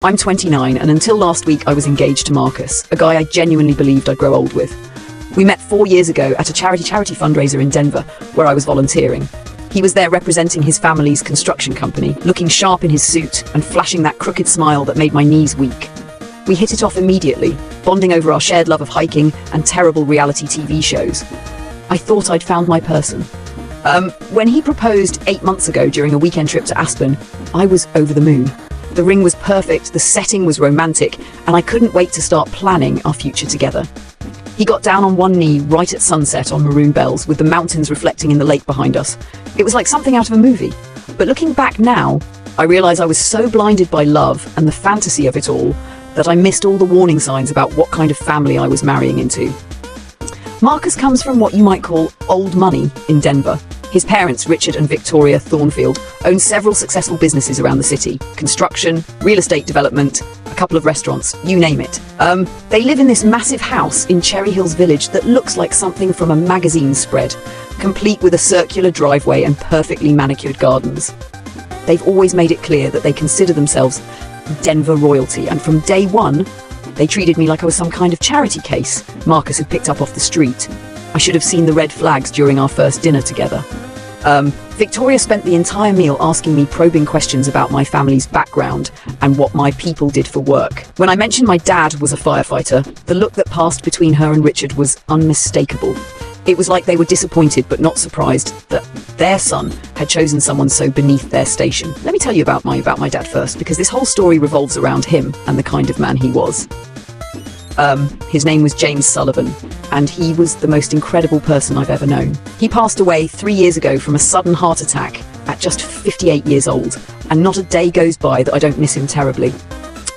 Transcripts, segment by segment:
I'm 29, and until last week I was engaged to Marcus, a guy I genuinely believed I'd grow old with. We met 4 years ago at a charity fundraiser in Denver, where I was volunteering. He was there representing his family's construction company, looking sharp in his suit and flashing that crooked smile that made my knees weak. We hit it off immediately, bonding over our shared love of hiking and terrible reality TV shows. I thought I'd found my person. When he proposed 8 months ago during a weekend trip to Aspen, I was over the moon. The ring was perfect, the setting was romantic, and I couldn't wait to start planning our future together. He got down on one knee right at sunset on Maroon Bells, with the mountains reflecting in the lake behind us. It was like something out of a movie. But looking back now, I realize I was so blinded by love and the fantasy of it all that I missed all the warning signs about what kind of family I was marrying into. Marcus comes from what you might call old money in Denver. His parents, Richard and Victoria Thornfield, own several successful businesses around the city. Construction, real estate development, a couple of restaurants, you name it. They live in this massive house in Cherry Hills Village that looks like something from a magazine spread, complete with a circular driveway and perfectly manicured gardens. They've always made it clear that they consider themselves Denver royalty, and from day one, they treated me like I was some kind of charity case Marcus had picked up off the street. I should have seen the red flags during our first dinner together. Victoria spent the entire meal asking me probing questions about my family's background and what my people did for work. When I mentioned my dad was a firefighter, the look that passed between her and Richard was unmistakable. It was like they were disappointed but not surprised that their son had chosen someone so beneath their station. Let me tell you about my dad first, because this whole story revolves around him and the kind of man he was. His name was James Sullivan, and he was the most incredible person I've ever known. He passed away 3 years ago from a sudden heart attack at just 58 years old, and not a day goes by that I don't miss him terribly.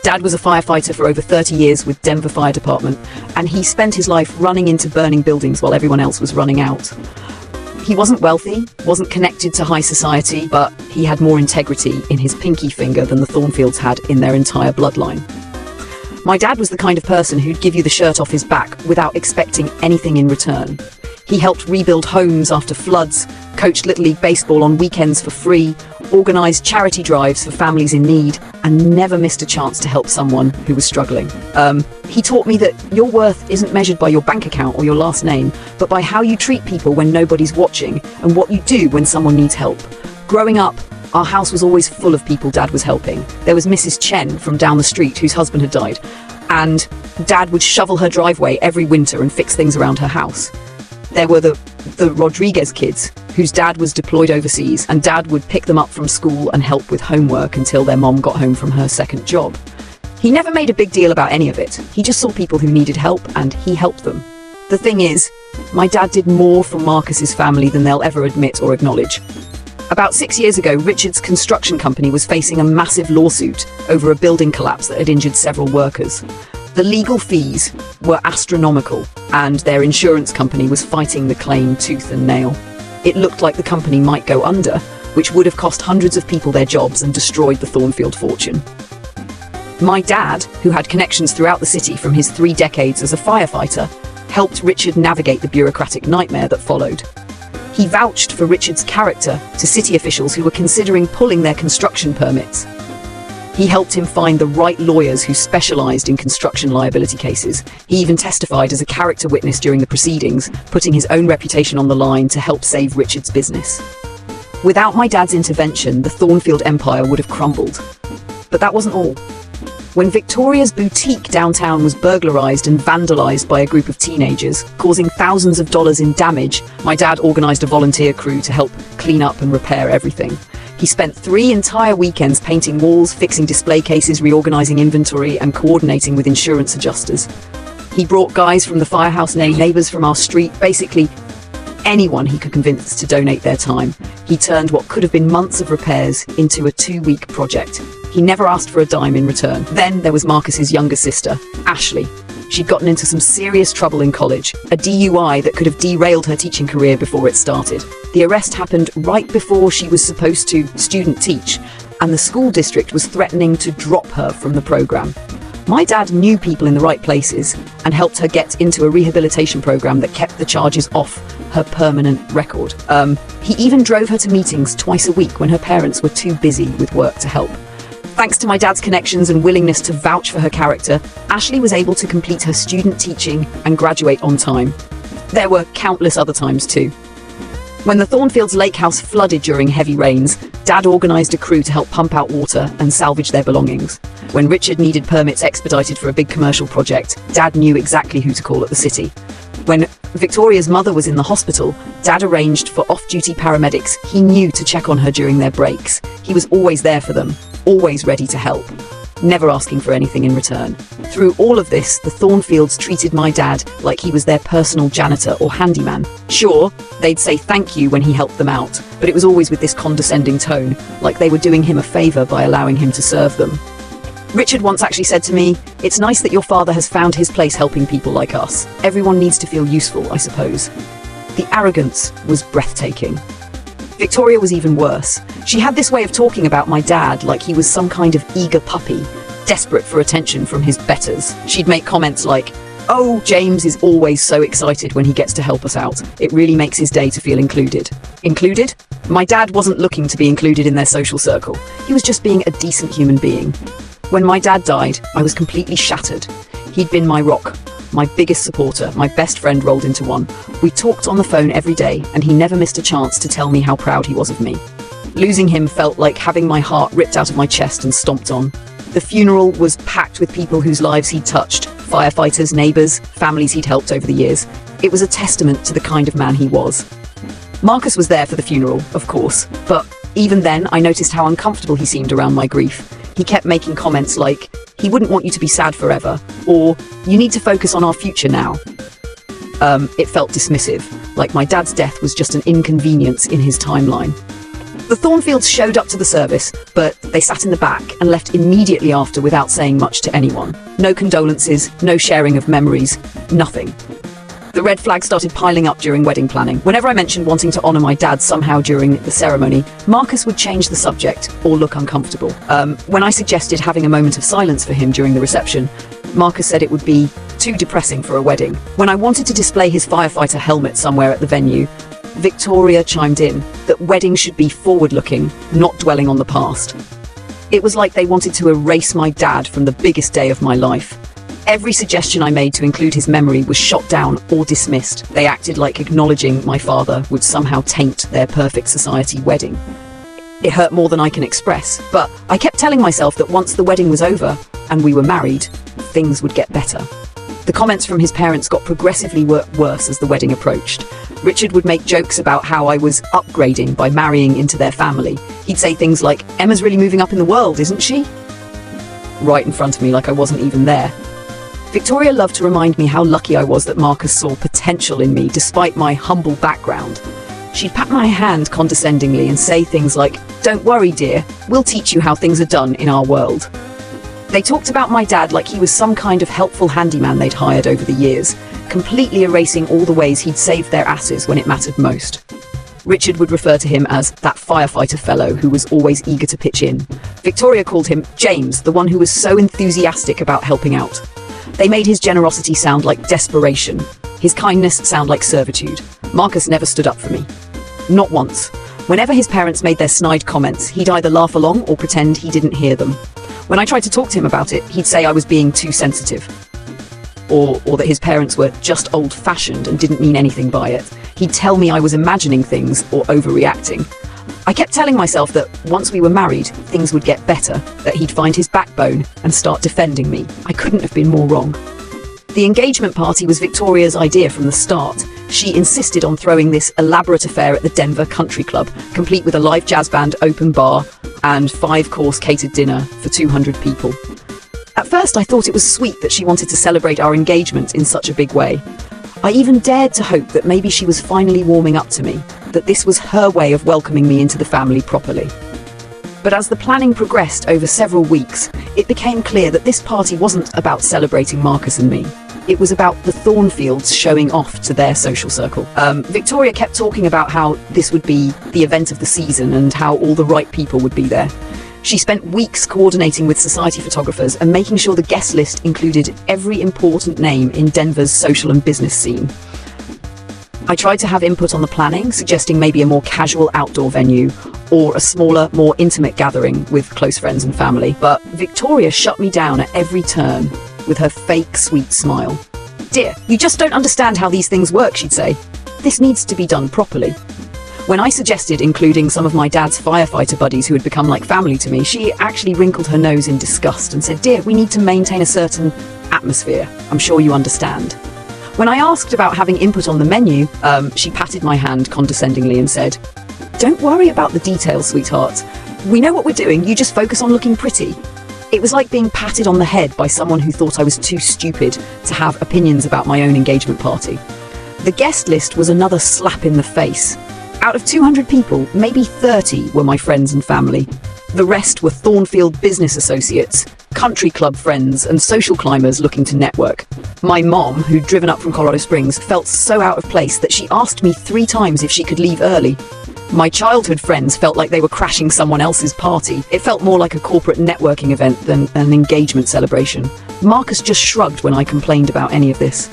Dad was a firefighter for over 30 years with Denver Fire Department, and he spent his life running into burning buildings while everyone else was running out. He wasn't wealthy, wasn't connected to high society, but he had more integrity in his pinky finger than the Thornfields had in their entire bloodline. My dad was the kind of person who'd give you the shirt off his back without expecting anything in return. He helped rebuild homes after floods, coached Little League Baseball on weekends for free, organised charity drives for families in need, and never missed a chance to help someone who was struggling. He taught me that your worth isn't measured by your bank account or your last name, but by how you treat people when nobody's watching and what you do when someone needs help. Growing up, our house was always full of people Dad was helping. There was Mrs. Chen from down the street whose husband had died, and Dad would shovel her driveway every winter and fix things around her house. There were the Rodriguez kids, whose dad was deployed overseas, and Dad would pick them up from school and help with homework until their mom got home from her second job. He never made a big deal about any of it. He just saw people who needed help, and he helped them. The thing is, my dad did more for Marcus's family than they'll ever admit or acknowledge. About 6 years ago, Richard's construction company was facing a massive lawsuit over a building collapse that had injured several workers. The legal fees were astronomical, and their insurance company was fighting the claim tooth and nail. It looked like the company might go under, which would have cost hundreds of people their jobs and destroyed the Thornfield fortune. My dad, who had connections throughout the city from his 3 decades as a firefighter, helped Richard navigate the bureaucratic nightmare that followed. He vouched for Richard's character to city officials who were considering pulling their construction permits. He helped him find the right lawyers who specialized in construction liability cases. He even testified as a character witness during the proceedings, putting his own reputation on the line to help save Richard's business. Without my dad's intervention, the Thornfield empire would have crumbled. But that wasn't all. When Victoria's boutique downtown was burglarized and vandalized by a group of teenagers, causing thousands of dollars in damage, my dad organized a volunteer crew to help clean up and repair everything. He spent 3 entire weekends painting walls, fixing display cases, reorganizing inventory, and coordinating with insurance adjusters. He brought guys from the firehouse, neighbors from our street, basically anyone he could convince to donate their time. He turned what could have been months of repairs into a 2-week project. He never asked for a dime in return. Then there was Marcus's younger sister, Ashley. She'd gotten into some serious trouble in college, a DUI that could have derailed her teaching career before it started. The arrest happened right before she was supposed to student teach, and the school district was threatening to drop her from the program. My dad knew people in the right places and helped her get into a rehabilitation program that kept the charges off her permanent record. He even drove her to meetings twice a week when her parents were too busy with work to help. Thanks to my dad's connections and willingness to vouch for her character, Ashley was able to complete her student teaching and graduate on time. There were countless other times too. When the Thornfields lake house flooded during heavy rains, Dad organised a crew to help pump out water and salvage their belongings. When Richard needed permits expedited for a big commercial project, Dad knew exactly who to call at the city. When Victoria's mother was in the hospital, Dad arranged for off-duty paramedics he knew to check on her during their breaks. He was always there for them, always ready to help, never asking for anything in return. Through all of this, the Thornfields treated my dad like he was their personal janitor or handyman. Sure, they'd say thank you when he helped them out, but it was always with this condescending tone, like they were doing him a favor by allowing him to serve them. Richard once actually said to me, "It's nice that your father has found his place helping people like us. Everyone needs to feel useful, I suppose." The arrogance was breathtaking. Victoria was even worse. She had this way of talking about my dad like he was some kind of eager puppy, desperate for attention from his betters. She'd make comments like, "Oh, James is always so excited when he gets to help us out. It really makes his day to feel included." Included? My dad wasn't looking to be included in their social circle. He was just being a decent human being. When my dad died, I was completely shattered. He'd been my rock, my biggest supporter, my best friend rolled into one. We talked on the phone every day, and he never missed a chance to tell me how proud he was of me. Losing him felt like having my heart ripped out of my chest and stomped on. The funeral was packed with people whose lives he'd touched, firefighters, neighbours, families he'd helped over the years. It was a testament to the kind of man he was. Marcus was there for the funeral, of course, but even then I noticed how uncomfortable he seemed around my grief. He kept making comments like, "He wouldn't want you to be sad forever," or "You need to focus on our future now." It felt dismissive, like my dad's death was just an inconvenience in his timeline. The Thornfields showed up to the service, but they sat in the back and left immediately after without saying much to anyone. No condolences, no sharing of memories, nothing. The red flags started piling up during wedding planning. Whenever I mentioned wanting to honour my dad somehow during the ceremony, Marcus would change the subject or look uncomfortable. When I suggested having a moment of silence for him during the reception, Marcus said it would be too depressing for a wedding. When I wanted to display his firefighter helmet somewhere at the venue, Victoria chimed in that weddings should be forward-looking, not dwelling on the past. It was like they wanted to erase my dad from the biggest day of my life. Every suggestion I made to include his memory was shot down or dismissed. They acted like acknowledging my father would somehow taint their perfect society wedding. It hurt more than I can express, but I kept telling myself that once the wedding was over and we were married, things would get better. The comments from his parents got progressively worse as the wedding approached. Richard would make jokes about how I was upgrading by marrying into their family. He'd say things like, "Emma's really moving up in the world, isn't she?" Right in front of me, like I wasn't even there. Victoria loved to remind me how lucky I was that Marcus saw potential in me despite my humble background. She'd pat my hand condescendingly and say things like, "Don't worry, dear, we'll teach you how things are done in our world." They talked about my dad like he was some kind of helpful handyman they'd hired over the years, completely erasing all the ways he'd saved their asses when it mattered most. Richard would refer to him as that firefighter fellow who was always eager to pitch in. Victoria called him James, the one who was so enthusiastic about helping out. They made his generosity sound like desperation, his kindness sound like servitude. Marcus never stood up for me. Not once. Whenever his parents made their snide comments, he'd either laugh along or pretend he didn't hear them. When I tried to talk to him about it, he'd say I was being too sensitive. Or that his parents were just old-fashioned and didn't mean anything by it. He'd tell me I was imagining things or overreacting. I kept telling myself that once we were married, things would get better, that he'd find his backbone and start defending me. I couldn't have been more wrong. The engagement party was Victoria's idea from the start. She insisted on throwing this elaborate affair at the Denver Country Club, complete with a live jazz band, open bar, and 5-course catered dinner for 200 people. At first, I thought it was sweet that she wanted to celebrate our engagement in such a big way. I even dared to hope that maybe she was finally warming up to me, that this was her way of welcoming me into the family properly. But as the planning progressed over several weeks, it became clear that this party wasn't about celebrating Marcus and me. It was about the Thornfields showing off to their social circle. Victoria kept talking about how this would be the event of the season and how all the right people would be there. She spent weeks coordinating with society photographers and making sure the guest list included every important name in Denver's social and business scene. I tried to have input on the planning, suggesting maybe a more casual outdoor venue or a smaller, more intimate gathering with close friends and family. But Victoria shut me down at every turn with her fake sweet smile. "Dear, you just don't understand how these things work," she'd say. "This needs to be done properly." When I suggested including some of my dad's firefighter buddies who had become like family to me, she actually wrinkled her nose in disgust and said, "Dear, we need to maintain a certain atmosphere. I'm sure you understand." When I asked about having input on the menu, she patted my hand condescendingly and said, "Don't worry about the details, sweetheart. We know what we're doing, you just focus on looking pretty." It was like being patted on the head by someone who thought I was too stupid to have opinions about my own engagement party. The guest list was another slap in the face. Out of 200 people, maybe 30 were my friends and family. The rest were Thornfield business associates, country club friends, and social climbers looking to network. My mom, who'd driven up from Colorado Springs, felt so out of place that she asked me 3 times if she could leave early. My childhood friends felt like they were crashing someone else's party. It felt more like a corporate networking event than an engagement celebration. Marcus just shrugged when I complained about any of this.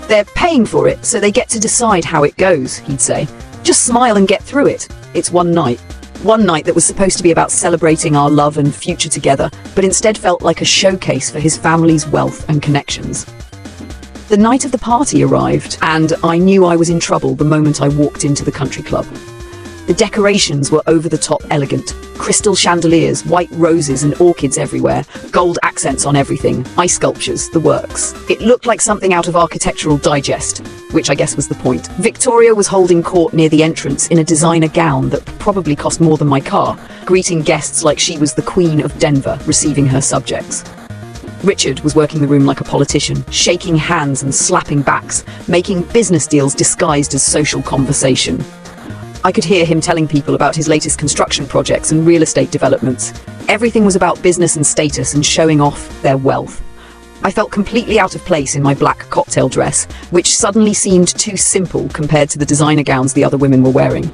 "They're paying for it, so they get to decide how it goes," he'd say. "Just smile and get through it. It's one night." One night that was supposed to be about celebrating our love and future together, but instead felt like a showcase for his family's wealth and connections. The night of the party arrived, and I knew I was in trouble the moment I walked into the country club. The decorations were over-the-top elegant. Crystal chandeliers, white roses and orchids everywhere, gold accents on everything, ice sculptures, the works. It looked like something out of Architectural Digest, which I guess was the point. Victoria was holding court near the entrance in a designer gown that probably cost more than my car, greeting guests like she was the Queen of Denver, receiving her subjects. Richard was working the room like a politician, shaking hands and slapping backs, making business deals disguised as social conversation. I could hear him telling people about his latest construction projects and real estate developments. Everything was about business and status and showing off their wealth. I felt completely out of place in my black cocktail dress, which suddenly seemed too simple compared to the designer gowns the other women were wearing.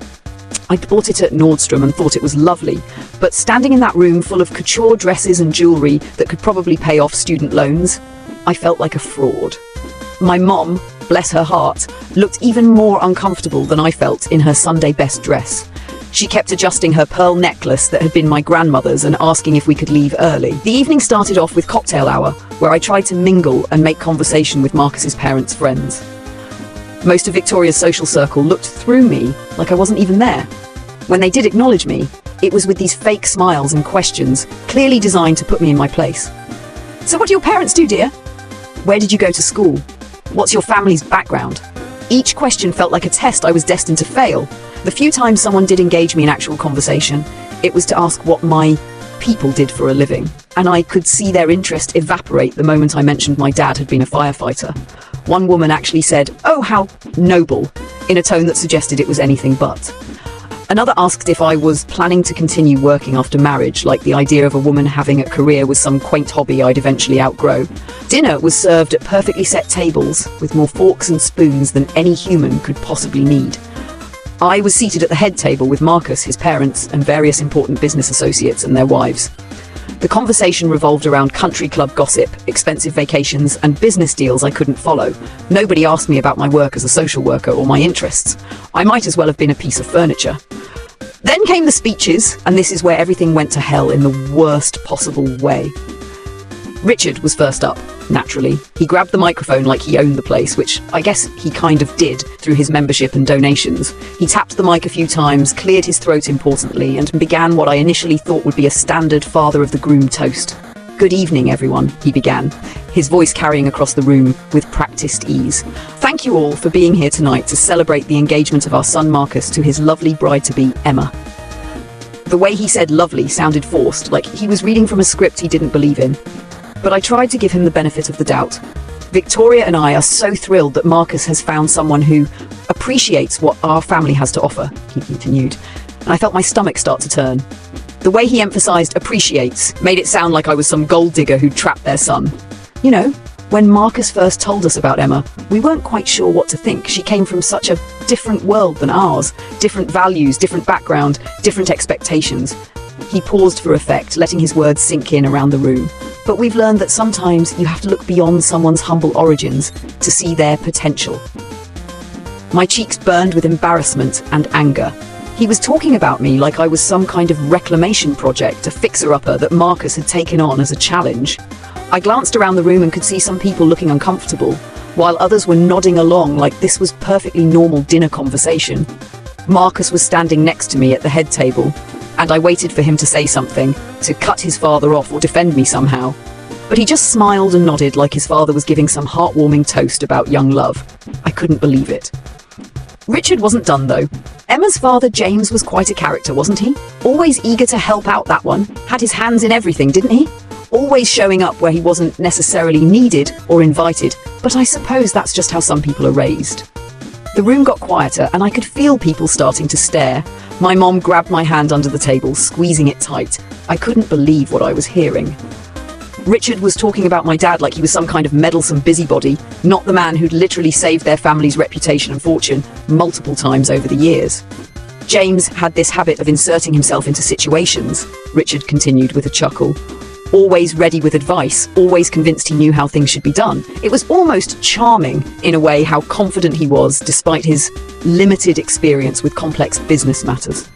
I'd bought it at Nordstrom and thought it was lovely, but standing in that room full of couture dresses and jewelry that could probably pay off student loans, I felt like a fraud. My mom, bless her heart, looked even more uncomfortable than I felt in her Sunday best dress. She kept adjusting her pearl necklace that had been my grandmother's and asking if we could leave early. The evening started off with cocktail hour, where I tried to mingle and make conversation with Marcus's parents' friends. Most of Victoria's social circle looked through me like I wasn't even there. When they did acknowledge me, it was with these fake smiles and questions, clearly designed to put me in my place. "So what do your parents do, dear? Where did you go to school? What's your family's background?" Each question felt like a test I was destined to fail. The few times someone did engage me in actual conversation, it was to ask what my people did for a living, and I could see their interest evaporate the moment I mentioned my dad had been a firefighter. One woman actually said, "Oh, how noble," in a tone that suggested it was anything but. Another asked if I was planning to continue working after marriage, like the idea of a woman having a career was some quaint hobby I'd eventually outgrow. Dinner was served at perfectly set tables, with more forks and spoons than any human could possibly need. I was seated at the head table with Marcus, his parents, and various important business associates and their wives. The conversation revolved around country club gossip, expensive vacations, and business deals I couldn't follow. Nobody asked me about my work as a social worker or my interests. I might as well have been a piece of furniture. Then came the speeches, and this is where everything went to hell in the worst possible way. Richard was first up, naturally. He grabbed the microphone like he owned the place, which I guess he kind of did through his membership and donations. He tapped the mic a few times, cleared his throat importantly, and began what I initially thought would be a standard father of the groom toast. "Good evening, everyone," he began, his voice carrying across the room with practiced ease. "Thank you all for being here tonight to celebrate the engagement of our son Marcus to his lovely bride-to-be, Emma." The way he said lovely sounded forced, like he was reading from a script he didn't believe in. But I tried to give him the benefit of the doubt. Victoria and I are so thrilled that Marcus has found someone who appreciates what our family has to offer, he continued, and I felt my stomach start to turn. The way he emphasized appreciates made it sound like I was some gold digger who'd trapped their son. You know, when Marcus first told us about Emma, we weren't quite sure what to think. She came from such a different world than ours, different values, different background, different expectations. He paused for effect, letting his words sink in around the room. But we've learned that sometimes you have to look beyond someone's humble origins to see their potential. My cheeks burned with embarrassment and anger. He was talking about me like I was some kind of reclamation project, a fixer-upper that Marcus had taken on as a challenge. I glanced around the room and could see some people looking uncomfortable, while others were nodding along like this was perfectly normal dinner conversation. Marcus was standing next to me at the head table, and I waited for him to say something, to cut his father off or defend me somehow. But he just smiled and nodded like his father was giving some heartwarming toast about young love. I couldn't believe it. Richard wasn't done though. Emma's father, James, was quite a character, wasn't he? Always eager to help out, that one. Had his hands in everything, didn't he? Always showing up where he wasn't necessarily needed or invited, but I suppose that's just how some people are raised. The room got quieter and I could feel people starting to stare. My mom grabbed my hand under the table, squeezing it tight. I couldn't believe what I was hearing. Richard was talking about my dad like he was some kind of meddlesome busybody, not the man who'd literally saved their family's reputation and fortune multiple times over the years. James had this habit of inserting himself into situations, Richard continued with a chuckle. Always ready with advice, always convinced he knew how things should be done. It was almost charming, in a way, how confident he was despite his limited experience with complex business matters.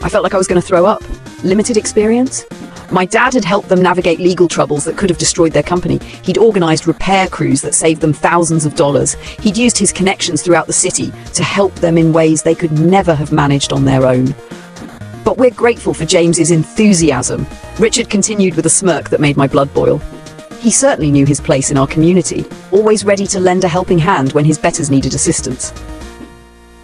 I felt like I was going to throw up. Limited experience? My dad had helped them navigate legal troubles that could have destroyed their company. He'd organized repair crews that saved them thousands of dollars. He'd used his connections throughout the city to help them in ways they could never have managed on their own. But we're grateful for James's enthusiasm, Richard continued with a smirk that made my blood boil. He certainly knew his place in our community, always ready to lend a helping hand when his betters needed assistance.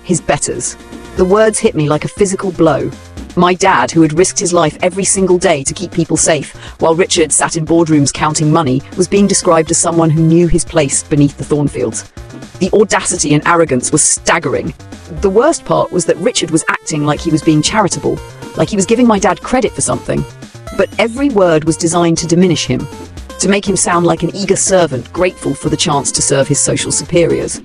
His betters. The words hit me like a physical blow. My dad, who had risked his life every single day to keep people safe, while Richard sat in boardrooms counting money, was being described as someone who knew his place beneath the thornfields. The audacity and arrogance was staggering. The worst part was that Richard was acting like he was being charitable, like he was giving my dad credit for something. But every word was designed to diminish him, to make him sound like an eager servant grateful for the chance to serve his social superiors.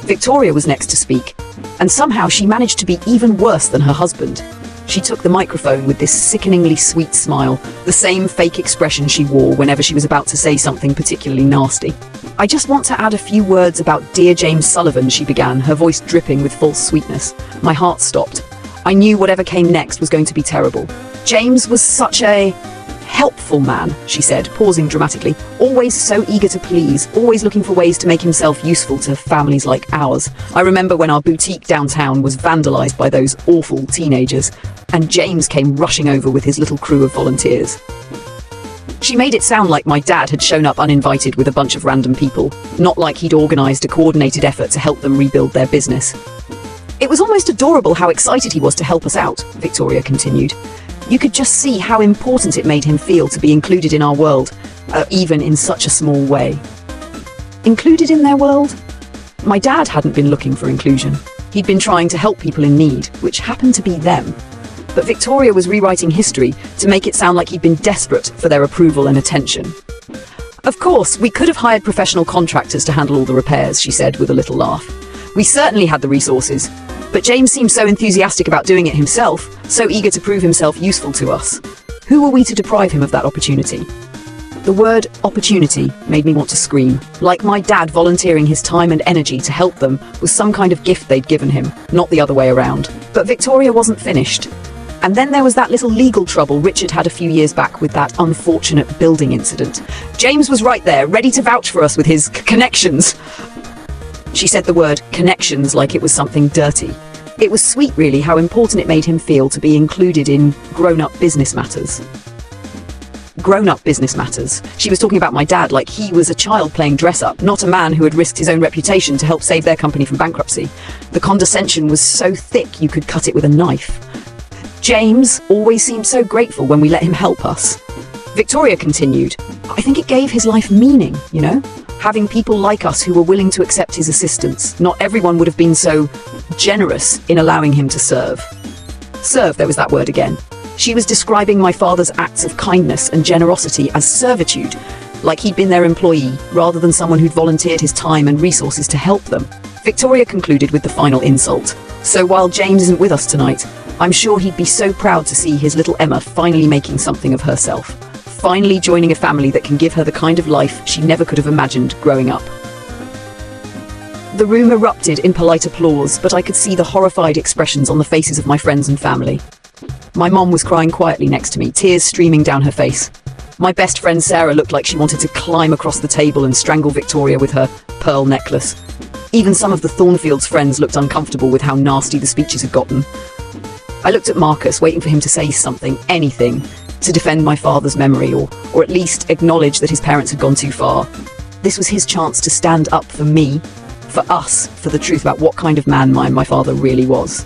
Victoria was next to speak, and somehow she managed to be even worse than her husband. She took the microphone with this sickeningly sweet smile, the same fake expression she wore whenever she was about to say something particularly nasty. I just want to add a few words about dear James Sullivan, she began, her voice dripping with false sweetness. My heart stopped. I knew whatever came next was going to be terrible. James was such a helpful man, she said, pausing dramatically, always so eager to please, always looking for ways to make himself useful to families like ours. I remember when our boutique downtown was vandalized by those awful teenagers, and James came rushing over with his little crew of volunteers. She made it sound like my dad had shown up uninvited with a bunch of random people, not like he'd organized a coordinated effort to help them rebuild their business. It was almost adorable how excited he was to help us out, Victoria continued. You could just see how important it made him feel to be included in our world, even in such a small way. Included in their world? My dad hadn't been looking for inclusion. He'd been trying to help people in need, which happened to be them. But Victoria was rewriting history to make it sound like he'd been desperate for their approval and attention. Of course, we could have hired professional contractors to handle all the repairs, she said with a little laugh. We certainly had the resources. But James seemed so enthusiastic about doing it himself, so eager to prove himself useful to us. Who were we to deprive him of that opportunity? The word opportunity made me want to scream, like my dad volunteering his time and energy to help them was some kind of gift they'd given him, not the other way around. But Victoria wasn't finished. And then there was that little legal trouble Richard had a few years back with that unfortunate building incident. James was right there, ready to vouch for us with his connections. She said the word connections like it was something dirty. It was sweet, really, how important it made him feel to be included in grown-up business matters. Grown-up business matters. She was talking about my dad like he was a child playing dress-up, not a man who had risked his own reputation to help save their company from bankruptcy. The condescension was so thick you could cut it with a knife. James always seemed so grateful when we let him help us. Victoria continued, I think it gave his life meaning, you know? Having people like us who were willing to accept his assistance. Not everyone would have been so generous in allowing him to serve. Serve, there was that word again. She was describing my father's acts of kindness and generosity as servitude, like he'd been their employee, rather than someone who'd volunteered his time and resources to help them. Victoria concluded with the final insult. So while James isn't with us tonight, I'm sure he'd be so proud to see his little Emma finally making something of herself. Finally joining a family that can give her the kind of life she never could have imagined growing up. The room erupted in polite applause, but I could see the horrified expressions on the faces of my friends and family. My mom was crying quietly next to me, tears streaming down her face. My best friend Sarah looked like she wanted to climb across the table and strangle Victoria with her pearl necklace. Even some of the Thornfields' friends looked uncomfortable with how nasty the speeches had gotten. I looked at Marcus, waiting for him to say something, anything, to defend my father's memory, or at least acknowledge that his parents had gone too far. This was his chance to stand up for me, for us, for the truth about what kind of man my father really was.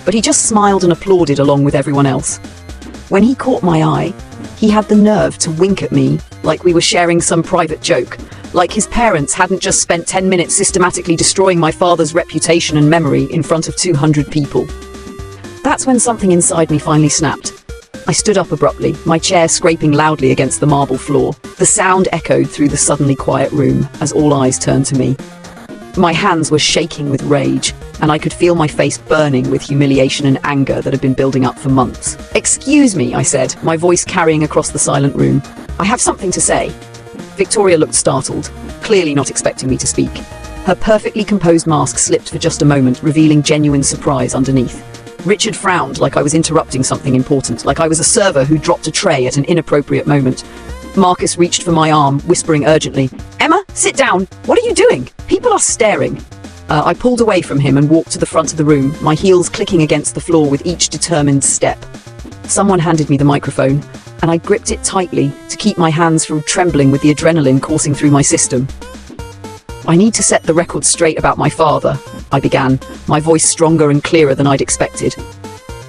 But he just smiled and applauded along with everyone else. When he caught my eye, he had the nerve to wink at me like we were sharing some private joke, like his parents hadn't just spent 10 minutes systematically destroying my father's reputation and memory in front of 200 people. That's when something inside me finally snapped. I stood up abruptly, my chair scraping loudly against the marble floor. The sound echoed through the suddenly quiet room as all eyes turned to me. My hands were shaking with rage, and I could feel my face burning with humiliation and anger that had been building up for months. "Excuse me," I said, my voice carrying across the silent room. "I have something to say." Victoria looked startled, clearly not expecting me to speak. Her perfectly composed mask slipped for just a moment, revealing genuine surprise underneath. Richard frowned like I was interrupting something important, like I was a server who dropped a tray at an inappropriate moment. Marcus reached for my arm, whispering urgently, "Emma, sit down! What are you doing? People are staring." I pulled away from him and walked to the front of the room, my heels clicking against the floor with each determined step. Someone handed me the microphone, and I gripped it tightly to keep my hands from trembling with the adrenaline coursing through my system. "I need to set the record straight about my father," I began, my voice stronger and clearer than I'd expected.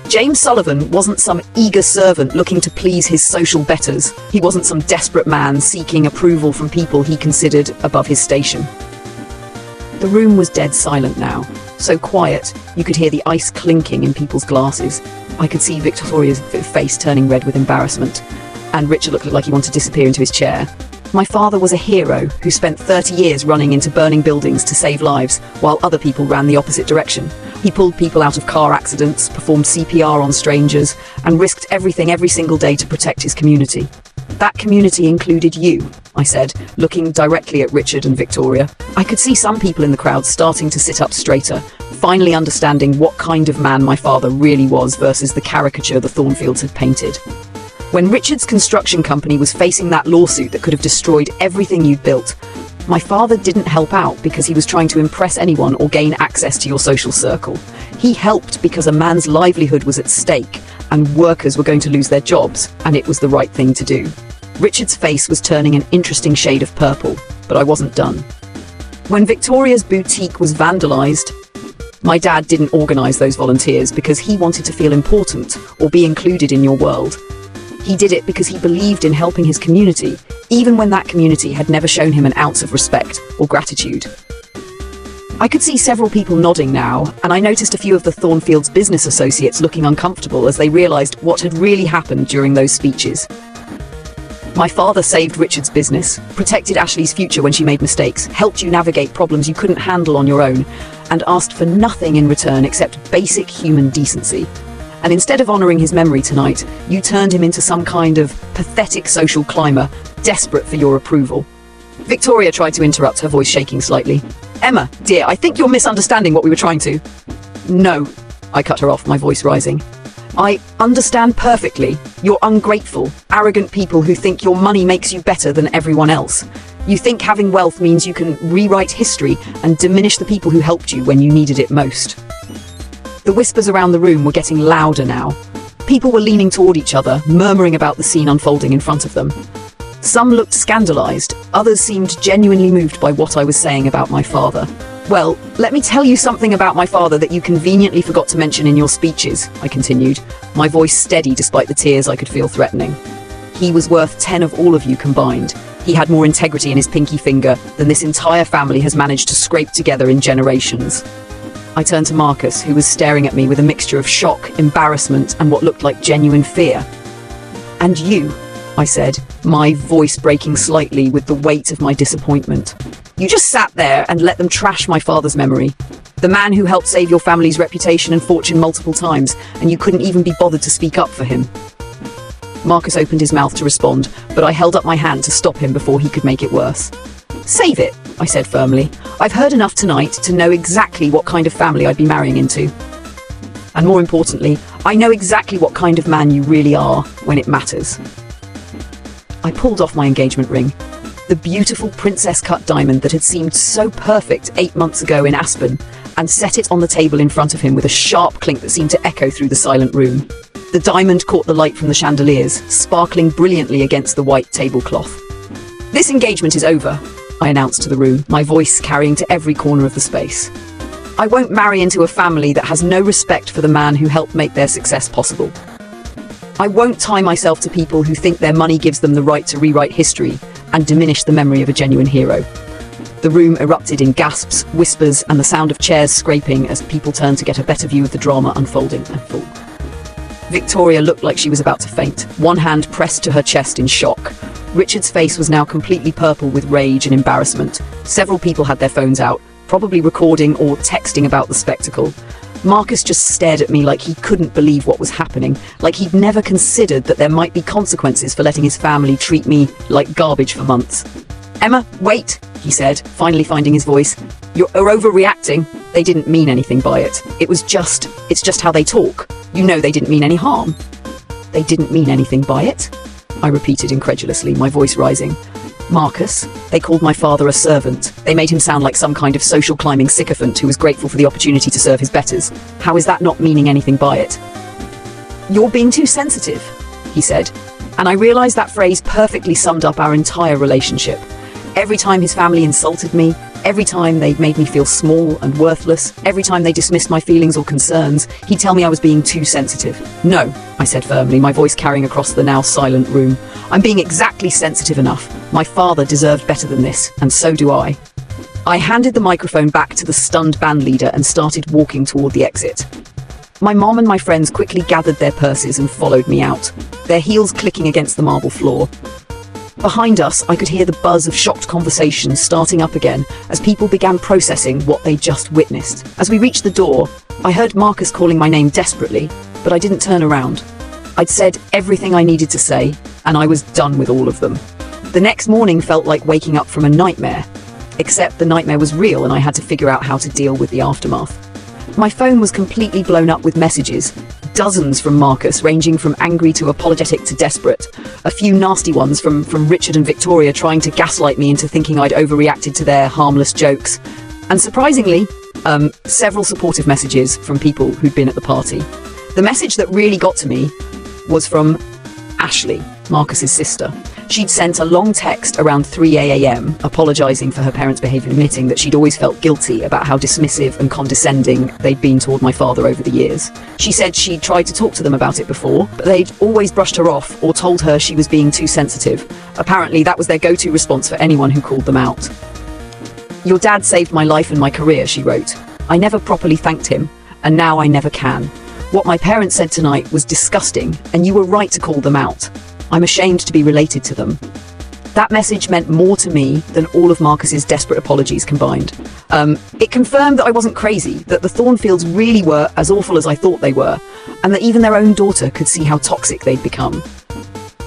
James Sullivan wasn't some eager servant looking to please his social betters. He wasn't some desperate man seeking approval from people he considered above his station. The room was dead silent now, so quiet you could hear the ice clinking in people's glasses. I could see Victoria's face turning red with embarrassment, and Richard looked like he wanted to disappear into his chair. My father was a hero who spent 30 years running into burning buildings to save lives, while other people ran the opposite direction. He pulled people out of car accidents, performed CPR on strangers, and risked everything every single day to protect his community. "That community included you," I said, looking directly at Richard and Victoria. I could see some people in the crowd starting to sit up straighter, finally understanding what kind of man my father really was versus the caricature the Thornfields had painted. When Richard's construction company was facing that lawsuit that could have destroyed everything you'd built, my father didn't help out because he was trying to impress anyone or gain access to your social circle. He helped because a man's livelihood was at stake and workers were going to lose their jobs, and it was the right thing to do. Richard's face was turning an interesting shade of purple, but I wasn't done. When Victoria's boutique was vandalized, my dad didn't organize those volunteers because he wanted to feel important or be included in your world. He did it because he believed in helping his community, even when that community had never shown him an ounce of respect or gratitude. I could see several people nodding now, and I noticed a few of the Thornfields' business associates looking uncomfortable as they realized what had really happened during those speeches. My father saved Richard's business, protected Ashley's future when she made mistakes, helped you navigate problems you couldn't handle on your own, and asked for nothing in return except basic human decency. And instead of honoring his memory tonight, you turned him into some kind of pathetic social climber, desperate for your approval. Victoria tried to interrupt, her voice shaking slightly. "Emma, dear, I think you're misunderstanding what we were trying to..." "No," I cut her off, my voice rising. "I understand perfectly. You're ungrateful, arrogant people who think your money makes you better than everyone else. You think having wealth means you can rewrite history and diminish the people who helped you when you needed it most." The whispers around the room were getting louder now. People were leaning toward each other, murmuring about the scene unfolding in front of them. Some looked scandalized, others seemed genuinely moved by what I was saying about my father. "Well, let me tell you something about my father that you conveniently forgot to mention in your speeches," I continued, my voice steady despite the tears I could feel threatening. "He was worth 10 of all of you combined. He had more integrity in his pinky finger than this entire family has managed to scrape together in generations." I turned to Marcus, who was staring at me with a mixture of shock, embarrassment, and what looked like genuine fear. "And you," I said, my voice breaking slightly with the weight of my disappointment. "You just sat there and let them trash my father's memory. The man who helped save your family's reputation and fortune multiple times, and you couldn't even be bothered to speak up for him." Marcus opened his mouth to respond, but I held up my hand to stop him before he could make it worse. "Save it? I said firmly. "I've heard enough tonight to know exactly what kind of family I'd be marrying into. And more importantly, I know exactly what kind of man you really are when it matters." I pulled off my engagement ring, the beautiful princess-cut diamond that had seemed so perfect 8 months ago in Aspen, and set it on the table in front of him with a sharp clink that seemed to echo through the silent room. The diamond caught the light from the chandeliers, sparkling brilliantly against the white tablecloth. "This engagement is over," I announced to the room, my voice carrying to every corner of the space. "I won't marry into a family that has no respect for the man who helped make their success possible. I won't tie myself to people who think their money gives them the right to rewrite history and diminish the memory of a genuine hero." The room erupted in gasps, whispers, and the sound of chairs scraping as people turned to get a better view of the drama unfolding. Victoria looked like she was about to faint, one hand pressed to her chest in shock. Richard's face was now completely purple with rage and embarrassment. Several people had their phones out, probably recording or texting about the spectacle. Marcus just stared at me like he couldn't believe what was happening, like he'd never considered that there might be consequences for letting his family treat me like garbage for months. "Emma, wait," he said, finally finding his voice. You're overreacting. They didn't mean anything by it. It's just how they talk. You know they didn't mean any harm." "They didn't mean anything by it?" I repeated incredulously, my voice rising. "Marcus, they called my father a servant. They made him sound like some kind of social climbing sycophant who was grateful for the opportunity to serve his betters. How is that not meaning anything by it?" "You're being too sensitive," he said. And I realized that phrase perfectly summed up our entire relationship. Every time his family insulted me, every time they made me feel small and worthless, every time they dismissed my feelings or concerns, he'd tell me I was being too sensitive. "No," I said firmly, my voice carrying across the now silent room. "I'm being exactly sensitive enough. My father deserved better than this, and so do I." I handed the microphone back to the stunned band leader and started walking toward the exit. My mom and my friends quickly gathered their purses and followed me out, their heels clicking against the marble floor. Behind us, I could hear the buzz of shocked conversations starting up again as people began processing what they just witnessed. As we reached the door, I heard Marcus calling my name desperately, but I didn't turn around. I'd said everything I needed to say, and I was done with all of them. The next morning felt like waking up from a nightmare, except the nightmare was real and I had to figure out how to deal with the aftermath. My phone was completely blown up with messages, dozens from Marcus, ranging from angry to apologetic to desperate. A few nasty ones from Richard and Victoria trying to gaslight me into thinking I'd overreacted to their harmless jokes. And surprisingly, several supportive messages from people who'd been at the party. The message that really got to me was from Ashley, Marcus's sister. She'd sent a long text around 3 a.m. apologizing for her parents' behavior, admitting that she'd always felt guilty about how dismissive and condescending they'd been toward my father over the years. She said she'd tried to talk to them about it before, but they'd always brushed her off or told her she was being too sensitive. Apparently, that was their go-to response for anyone who called them out. "Your dad saved my life and my career," she wrote. "I never properly thanked him, and now I never can. What my parents said tonight was disgusting, and you were right to call them out. I'm ashamed to be related to them." That message meant more to me than all of Marcus's desperate apologies combined. It confirmed that I wasn't crazy, that the Thornfields really were as awful as I thought they were, and that even their own daughter could see how toxic they'd become.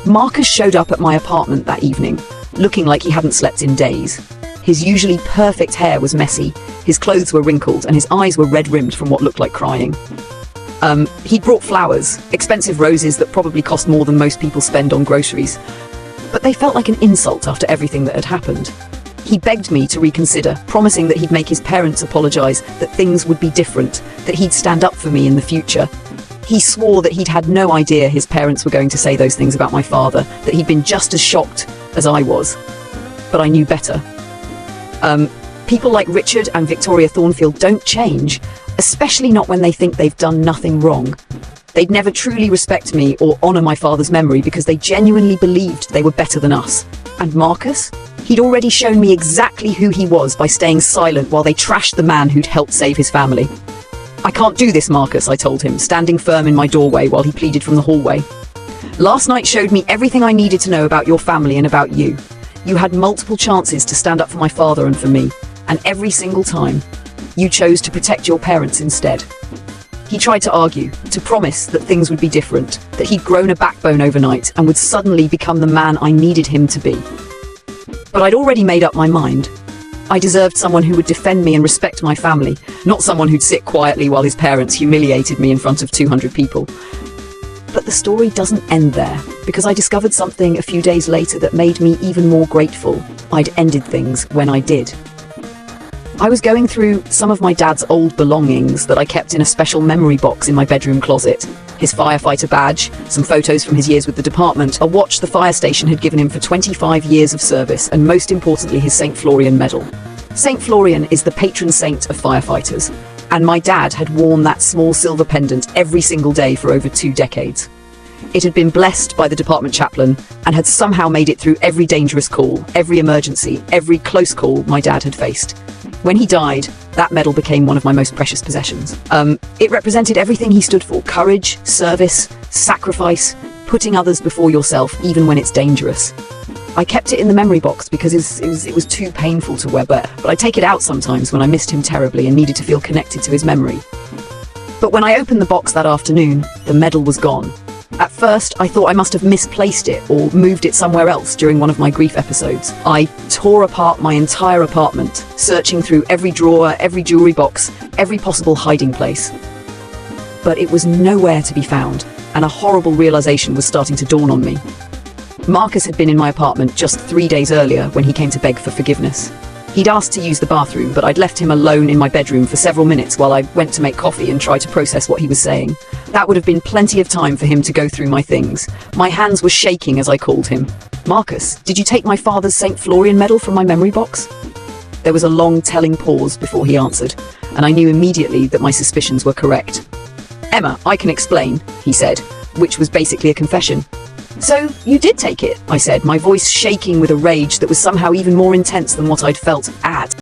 Marcus showed up at my apartment that evening, looking like he hadn't slept in days. His usually perfect hair was messy, his clothes were wrinkled, and his eyes were red-rimmed from what looked like crying. He'd brought flowers, expensive roses that probably cost more than most people spend on groceries. But they felt like an insult after everything that had happened. He begged me to reconsider, promising that he'd make his parents apologize, that things would be different, that he'd stand up for me in the future. He swore that he'd had no idea his parents were going to say those things about my father, that he'd been just as shocked as I was. But I knew better. People like Richard and Victoria Thornfield don't change, especially not when they think they've done nothing wrong. They'd never truly respect me or honor my father's memory because they genuinely believed they were better than us. And Marcus? He'd already shown me exactly who he was by staying silent while they trashed the man who'd helped save his family. "I can't do this, Marcus," I told him, standing firm in my doorway while he pleaded from the hallway. "Last night showed me everything I needed to know about your family and about you. You had multiple chances to stand up for my father and for me, and every single time, you chose to protect your parents instead." He tried to argue, to promise that things would be different, that he'd grown a backbone overnight and would suddenly become the man I needed him to be. But I'd already made up my mind. I deserved someone who would defend me and respect my family, not someone who'd sit quietly while his parents humiliated me in front of 200 people. But the story doesn't end there, because I discovered something a few days later that made me even more grateful. I'd ended things when I did. I was going through some of my dad's old belongings that I kept in a special memory box in my bedroom closet. His firefighter badge, some photos from his years with the department, a watch the fire station had given him for 25 years of service, and most importantly, his St. Florian medal. St. Florian is the patron saint of firefighters, and my dad had worn that small silver pendant every single day for over 2 decades. It had been blessed by the department chaplain and had somehow made it through every dangerous call, every emergency, every close call my dad had faced. When he died, that medal became one of my most precious possessions. It represented everything he stood for: courage, service, sacrifice, putting others before yourself, even when it's dangerous. I kept it in the memory box because it was too painful to wear, but I take it out sometimes when I missed him terribly and needed to feel connected to his memory. But when I opened the box that afternoon, the medal was gone. At first, I thought I must have misplaced it or moved it somewhere else during one of my grief episodes. I tore apart my entire apartment, searching through every drawer, every jewelry box, every possible hiding place. But it was nowhere to be found, and a horrible realization was starting to dawn on me. Marcus had been in my apartment just 3 days earlier when he came to beg for forgiveness. He'd asked to use the bathroom, but I'd left him alone in my bedroom for several minutes while I went to make coffee and try to process what he was saying. That would have been plenty of time for him to go through my things. My hands were shaking as I called him. "Marcus, did you take my father's St. Florian medal from my memory box?" There was a long, telling pause before he answered, and I knew immediately that my suspicions were correct. "Emma, I can explain," he said, which was basically a confession. "So, you did take it," I said, my voice shaking with a rage that was somehow even more intense than what I'd felt at